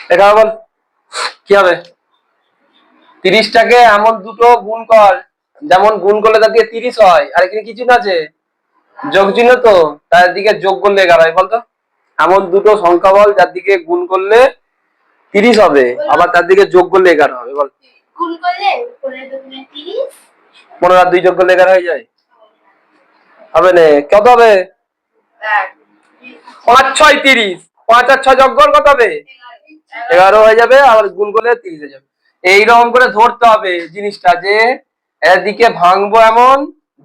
দেখা বল কি হবে? 30টাকে এমন দুটো গুণ কর যেমন গুণ করলে তার দিকে 30 হয়, আর এখানে কি চিহ্ন আছে? যোগ চিহ্ন, তো তার দিকে যোগ করলে 11 হয়। বলতো এমন দুটো সংখ্যা বল যার দিকে গুণ করলে 30 হবে, আবার তার দিকে যোগ করলে 11 হবে। বল গুণ করলে 15 15 আর 2 যোগ করলে 11 হয়ে যায়। হবে না? কত হবে? 5 6 30, 5 আর 6 যোগ কর, কত হবে? 11 হয়ে যাবে, আবার গুণ করলে 30 হয়ে যাবে। এইরকম করে ধরতে হবে জিনিসটা, যে এর দিকে ভাঙবো এমন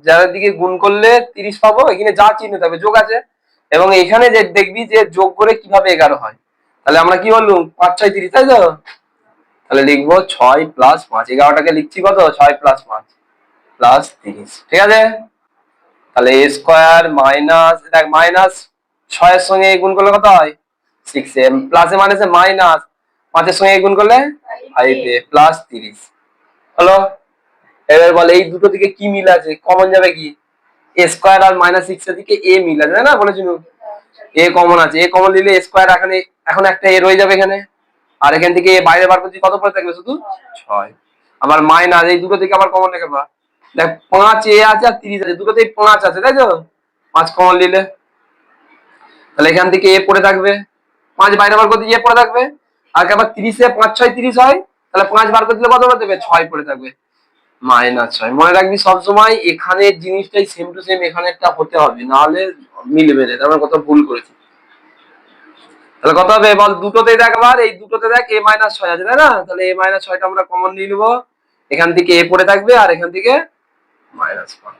যার দিকে গুণ করলে 30 পাবো, এখানে যা চিহ্ন থাকবে যোগ আছে, এবং এখানে যে দেখবি যে যোগ করে কিভাবে 11 হয়। তাহলে আমরা কি বললুম? 5 6 30, তাই তো? তাহলে লিখবো 6 + 5, 11টাকে লিখছি কত? 6 + 5 + 30, ঠিক আছে? তাহলে a স্কয়ার মাইনাস, দেখ মাইনাস 6 এর সঙ্গে গুণ করলে কত হয়? 6a, প্লাসে মাইনাসে মাইনাস 5 এর সঙ্গে গুণ করলে 5a প্লাস 30 হলো। এবার বল এই দুটো দিকে কি মিল আছে? কমন যাবে কি? a স্কয়ার আর -6 এর দিকে a মিল আছে, তাই না? বলেছিল a কমন আছে, a কমন নিলে a স্কয়ার এখানে এখন একটা a রয়ে যাবে এখানে, আর এখান থেকে a বাইরে বার করতে কত পড়ে থাকবে? শুধু 6। আবার মাইনাস এই দুটো দিকে আবার কমন রেখে বা, দেখ 5a আছে আর 30 আছে, দুটোতেই 5 আছে, তাই তো? 5 কমন নিলে তাহলে এখান থেকে a পড়ে থাকবে, 5 বাইরে বার করতে a পড়ে থাকবে, আর আবার 30 এ 5 6 30 হয়, তাহলে 5 বার করে দিলে কত পড়ে দেবে? 6 পড়ে থাকবে, -6। মনে রাখবি সবসময় এখানে জিনিসটাই সেম টু সেম এখানেরটা হতে হবে, না হলে মিলবে না, তার মানে কত ভুল করেছি। তাহলে কত হবে বল? দুটোতে দেখ, আবার এই দুটোতে দেখ a -6 আছে, তাই না? তাহলে a -6টা আমরা কমন নিয়ে নেবো, এখান থেকে a পড়ে থাকবে আর এখান থেকে -5।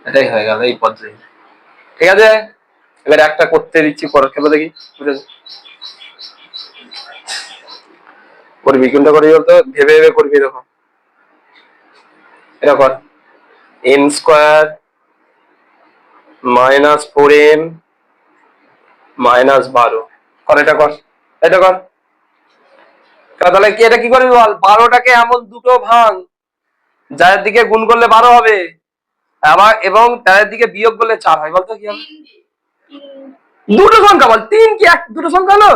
এটাই হয়ে গেল এই পদ্ধতি, ঠিক আছে? এবার একটা করতে দিচ্ছি, করো, খেলো দেখি করবি কোনটা করবি বলতো, ভেবে ভেবে করবি। দেখো এটা কর, m স্কয়ার -4m -12 কর, এটা কর, এটা কর। তাহলে কি এটা কি করবি বল? 12টাকে এমন দুটো ভাঙ যার দিকে গুণ করলে 12 হবে, আবার এবং তার দিকে বিয়োগ করলে 4 হয়। বলতো কি হবে? দুটো সংখ্যা বল, 3 কি এক দুটো সংখ্যা হলো?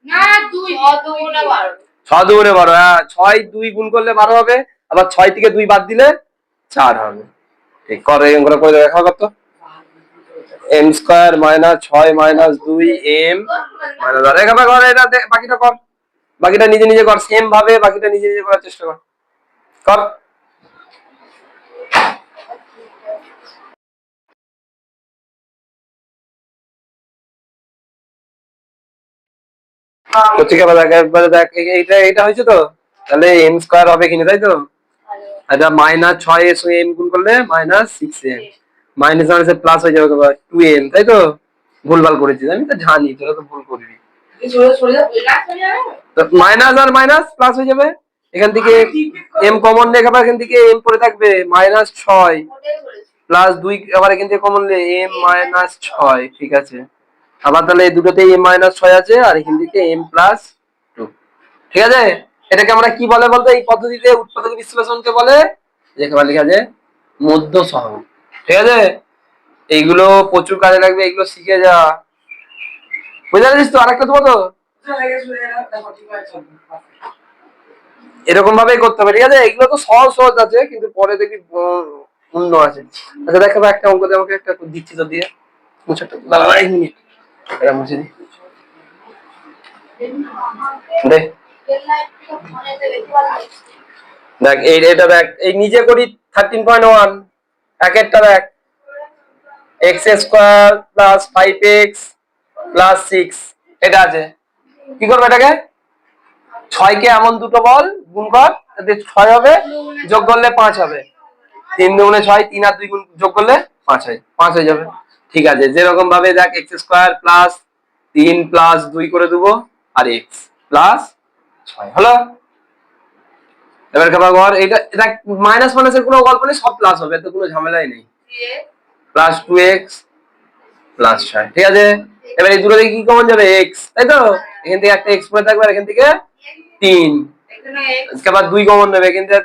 না 2 6 12 6 দুগুণে 12, হ্যাঁ 6 2 গুণ করলে 12 হবে, আবার 6 থেকে 2 বাদ দিলে 4 হবে। ঠিক করে, এরকম করে দেখা করতো। m স্কয়ার -6 -2 m -12, এখানে কর, এটা বাকিটা কর, বাকিটা নিজে নিজে কর, সেম ভাবে বাকিটা নিজে নিজে করার চেষ্টা কর, কর। ঠিক আছে, দেখ একবারে দেখ, এইটা এইটা হয়েছে তো, তাহলে m স্কয়ার হবে কিনা, তাই তো? এটা -6 এর সঙ্গে m গুণ করলে -6m, মাইনাস মাইনাসে প্লাস হয়ে যাবে 2m, তাই তো? ভুলভাল করেছিস, আমি তো জানি তোরা তো ভুল করবি। মাইনাস আর মাইনাস প্লাস হয়ে যাবে, এখান থেকে m কমন নিয়ে আবার এখান থেকে m পড়ে থাকবে -6 প্লাস 2, আবার এখান থেকে কমন নিলে m -6, ঠিক আছে? আবার তাহলে এই দুটোতেই m -6 আছে, আর এখান থেকে m +2, ঠিক আছে? এটাকে আমরা কি বলে বলতো? এই পদ্ধতিতে উৎপাদক বিশ্লেষণকে বলে, যেখানে লেখা আছে মধ্য সহগ, ঠিক আছে? এইগুলো প্রচুর কাজে লাগবে, এগুলো শিখে যা, বুঝতে পারছিস তো? আরেকটা দেবো তো, এরকম ভাবেই করতে হবে, ঠিক আছে? এগুলো তো সহজ সহজ আছে, কিন্তু পরে দেখবি অন্য আছে। আচ্ছা দেখ, একটা অঙ্ক দিয়ে আমাকে একটা দিচ্ছি তো, দিয়ে মুছে দাঁড়া, 1 মিনিট, এটা মুছে দি দে। দেখ এটা দেখ, এই নিচে করি 13.1, একেরটা দেখ, x² + 5x + 6, এটা আছে। কি করবে এটাকে? 6 কে এমন দুটো বল গুণ কর যাতে 6 হবে, যোগ করলে 5 হবে, 3 দুগুণে 6, 3 আর 2 গুণ যোগ করলে 5 হয়, 5 হয়ে যাবে, ঠিক আছে? যেরকম ভাবে দেখ x² + 3 + 2 করে দেবো, আর x + 6 হলো। এবার খাবার ঘর, এটা এটা মাইনাস মাইনাসের কোনো গল্প নেই, সব প্লাস হবে, এতে কোনো ঝামেলাই নেই, +2x + 6, ঠিক আছে? এবার এই দুটো থেকে কি কমন যাবে? x, তাই তো? এখান থেকে একটা x পড়ে থাকবে, আর এখান থেকে 3, আবার 2 কমন নেবে, এখান থেকে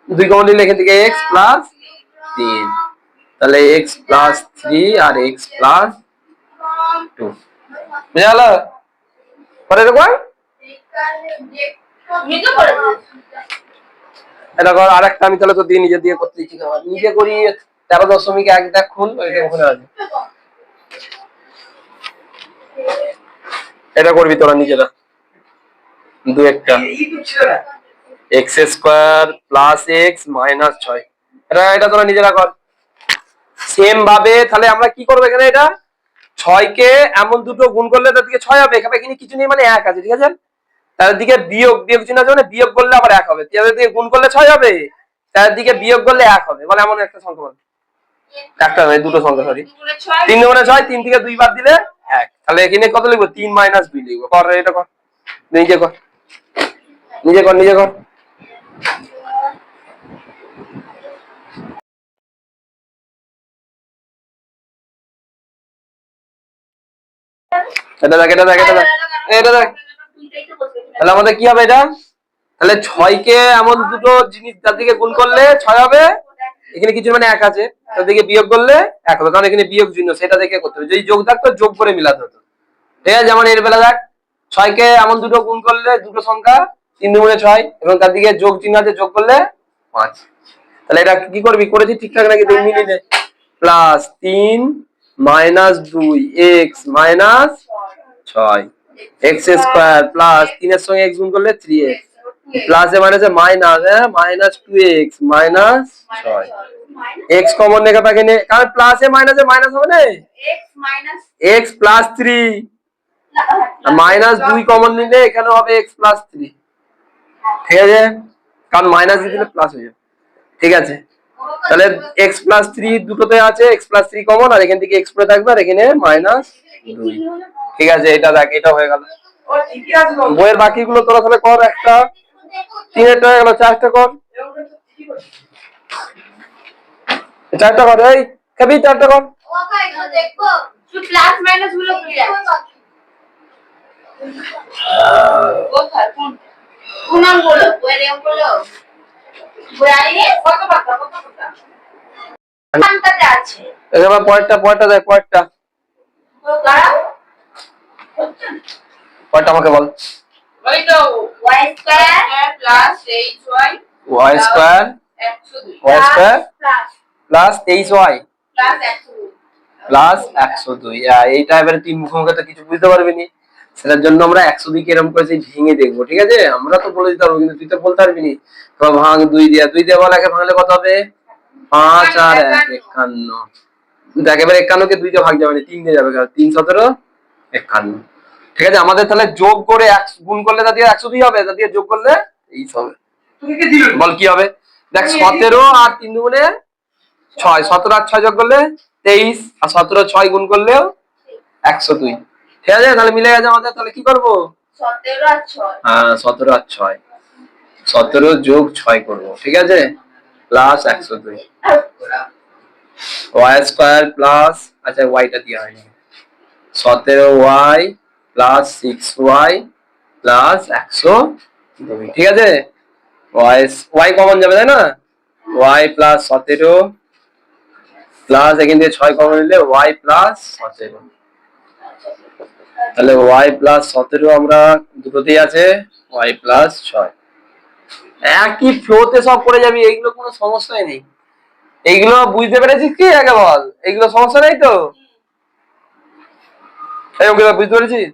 2 কমন নিলে এখান থেকে x + 3, তাহলে x + 3 আর x + 2, বুঝা গেল? পরে দেখো নিজে করে দিয়েছি। এটা কর, আরেকটা আমি তাহলে তো দিয়ে নিজে দিয়ে করতে দিচ্ছি, নিজে করি। 13.1 দেখ, খুল ওইটা ওখানে আছে। এটা করবি তোরা নিজেরা, দু একটা x square plus x minus 6। এটা তোরা নিজেরা কর সেম ভাবে। তাহলে আমরা কি করবো এখানে, এটা 6 কে এমন দুটো গুণ করলে তার দিকে 6 হবে, এখানে কিছু নেই মানে 1 আছে, ঠিক আছে। তার দিকে বিয়োগ চিহ্ন আছে মানে বিয়োগ করলে আবার 1 হবে, তার দিকে গুণ করলে 6 হবে, তার দিকে বিয়োগ করলে 1 হবে, বলে এমন একটা সংখ্যা বল। একটা নয়, দুটো সংখ্যা, সরি। 3 দুগুণে 6, 3 থেকে 2 বাদ দিলে 1। তাহলে এখানে কত লিখবো, 3 মাইনাস 2 লিখবো। কর এটা, কর নিজে কর, নিজে কর। এটা দেখ, এটা দেখ, এটা দেখ। তাহলে আমাদের কি হবে এটা, তাহলে 6 কে এমন দুটো জিনিস যার দিকে গুণ করলে 6 হবে, এখানে কিছু মানে 1 আছে, তার দিকে বিয়োগ করলে 1 হবে, কারণ এখানে বিয়োগ চিহ্ন, সেটা দেখে করতে হবে। যদি যোগ থাকতো যোগ করে মিলাতে হতো, ঠিক আছে। যেমন এর বেলা দেখ, 6 কে এমন দুটো গুণ করলে দুটো সংখ্যা 3 দুগুণে 6, এবং তার দিকে যোগ চিহ্ন আছে, যোগ করলে 5। তাহলে এটা কি করবি, করেছি ঠিকঠাক নাকি তুই মিলিয়ে নে। Plus 3 minus 2 x minus 6 x square plus 3 এর সঙ্গে এক্স গুণ করলে 3x প্লাস এ মাইনাসে minus, minus 2x minus 6। X common রেখে থাকে নে, কারণ প্লাসে মাইনাসে মাইনাস হবে না, এক্স প্লাস 3 মাইনাস 2 কমন নিলে এখানে হবে এক্স প্লাস 3, ঠিক আছে, কারণ মাইনাস দিয়ে দিলে প্লাস হয়ে যাবে, ঠিক আছে। তাহলে এক্স প্লাস 3 দুটোতে আছে, এক্স প্লাস 3 কমন, আর এখান থেকে এক্স পড়ে থাকবে, আর এখানে মাইনাস 2, ঠিক আছে। এটা দেখ, এটা হয়ে গেল। বইয়ের বাকিগুলো তোরা তাহলে কর, একটা 3 হয়ে গেল, 4টা কর, 4টা কর, এই কবি 4টা কর। দেখবো প্লাস মাইনাস গুলো কি আছে, কোথায় কোন অঙ্কগুলো বইয়ের অঙ্কগুলো, বই আইনে কত পাতা কোনটাতে আছে। এবার পরেরটা দেখ, পরেরটা তো দাঁড়াও, পরেরটা আমাকে বল। ওই তো y square plus 8y, y square 102 y square plus 23y plus 102 plus 102। এইটা এবারে তিন মুখোমুখি তো কিছু বুঝতে পারবি নি, সেটার জন্য আমরা 102 কে এরকম করে ভেঙে দেখবো, ঠিক আছে। আমরা তো বলে দিতে পারবো, কিন্তু তুই তো বলতে পারবি নি। তো ভাঙ 2 দিয়ে বল, একে ভাঙলে কত হবে, 5 আর 1 51। দেখ এবার 51 কে 2 দিয়ে ভাগ যাবে না, 3 দিয়ে যাবে, কারণ 3 17 51, ঠিক আছে। আমাদের তাহলে যোগ করে গুণ করলে তা দিয়ে 102 হবে, তা দিয়ে যোগ করলে 23 হবে। বল কি হবে, দেখ 17 আর 3 দুগুণে 6, 17 আর 6 যোগ করলে 23, আর 17 6 গুণ করলেও 102, ঠিক আছে। তাহলে মিলে গেছে আমাদের। তাহলে কি করবো, 17 আর 6, হ্যাঁ 17 আর 6, 17 যোগ 6 করবো, ঠিক আছে, প্লাস 102 y স্কয়ার প্লাস, আচ্ছা ওয়াইটা দেওয়া হয়নি, 17y প্লাস 6y প্লাস 102, ঠিক আছে। y কমন যাবে, তাই না, y প্লাস 17 প্লাস এখান থেকে 6 কমন নিলে y প্লাস 17, তাহলে y প্লাস 17 আমরা দুটোতেই আছে, y প্লাস 6। একই ফ্লোতে সব করে যাবি, এইগুলো কোনো সমস্যাই নেই। এইগুলো বুঝতে পেরেছিস কি, আগে বল, এইগুলো সমস্যা নেই তো, এই ওগুলো বুঝতে পেরেছিস।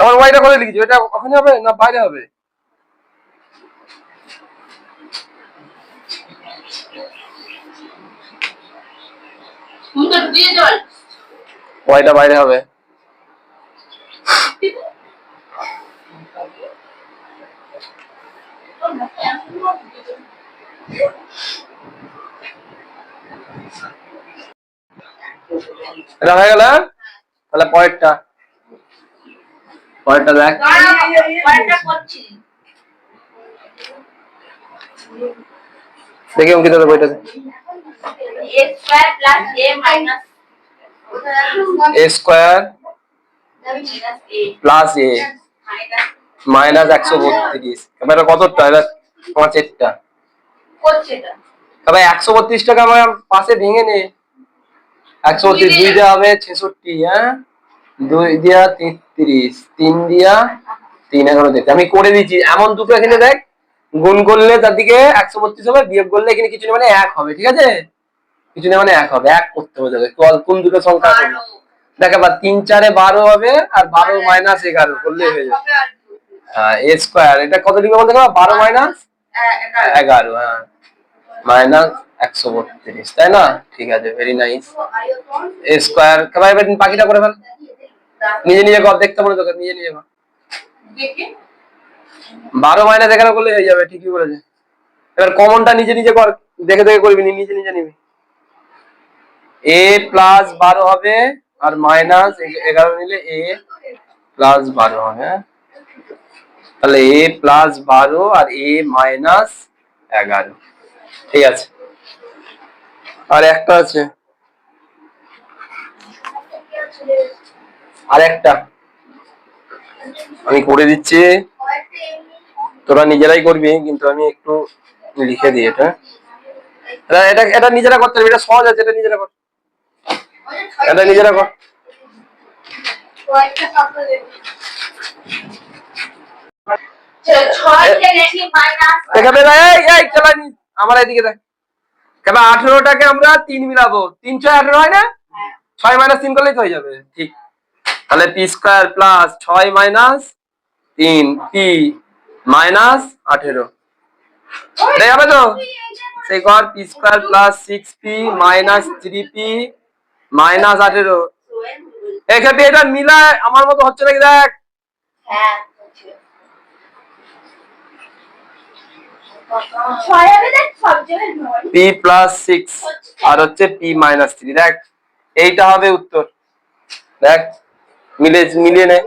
আমার ওয়াইটা করে লিখেছি, এটা ওখানে হবে না বাইরে হবে, তুমি তো দিয়ে দাও, ওয়াইটা বাইরে হবে। এটা হয়ে গেল, তাহলে পরেরটা দেখ, পরেরটা করছি, দেখি অঙ্কিত বইটা, a square plus a minus a square plus a minus 132। এবার কতটা, এবার 5 টা করছে এটা, তবে 132 টাকা আমার পাশে ভেঙে নে, 132 দুই দেওয়া হবে 66, হ্যাঁ 2 দিয়া 33, 3 দিয়া 3 11 দিতে আমি করে দিচ্ছি। এমন দুটো এখানে দেখ, গুণ করলে তার দিকে 132 হবে, বিয়োগ করলে এখানে কিছু না মানে 1 হবে, ঠিক আছে? কিছু না মানে 1 হবে, 1 করতে হবে তোকে। কোন দুটো সংখ্যা করবো দেখ, এবার 3 4 এ 12 হবে, আর 12 মাইনাস 11 করলে হয়ে যাবে। হ্যাঁ, a স্কয়ার এটা কত লিখবে বলতে পারো? 12 মাইনাস 11, হ্যাঁ, মাইনাস 132, তাই না? ঠিক আছে, ভেরি নাইস। a স্কয়ার এবার বাকিটা করে ফেল, নিজে নিজে কর, দেখতে মনে তোকে, নিজে নিজে কর। 12 মাইনাস 11 করলে হয়ে যাবে, ঠিকই বলেছে। এবার কমনটা নিজে নিজে কর, দেখে দেখে করবি, নিজে নিজে নিবি। a প্লাস 12 হবে, আর মাইনাস 11 নিলে a প্লাস 12 হবে, হ্যাঁ? তাহলে a প্লাস 12 আর a মাইনাস 11, ঠিক আছে। আর একটা আছে, আর একটা আমি করে দিচ্ছি, তোরা নিজেরাই করবি, কিন্তু আমি একটু লিখে দিই এটা। এটা এটা নিজেরা করতে হবে, এটা সহজ আছে, এটা নিজেরা কর, এটা নিজেরা কর। আমার এদিকে দেখ, কেন 18টাকে আমরা 3 মিলাবো, 3 6 18 হয় না? 6 মাইনাস 3 করলেই তো হয়ে যাবে, ঠিক। তাহলে P square plus 6 minus 3 P minus 18, তাই হবে তো? সেই কর, P square plus 6p minus 3p minus 18। এক্ষেত্রে এটা মিলায় আমার মতো হচ্ছে নাকি দেখ। p প্লাস 6 আর হচ্ছে p মাইনাস 3, দেখ এইটা হবে উত্তর। দেখ মিলিয়ে নে।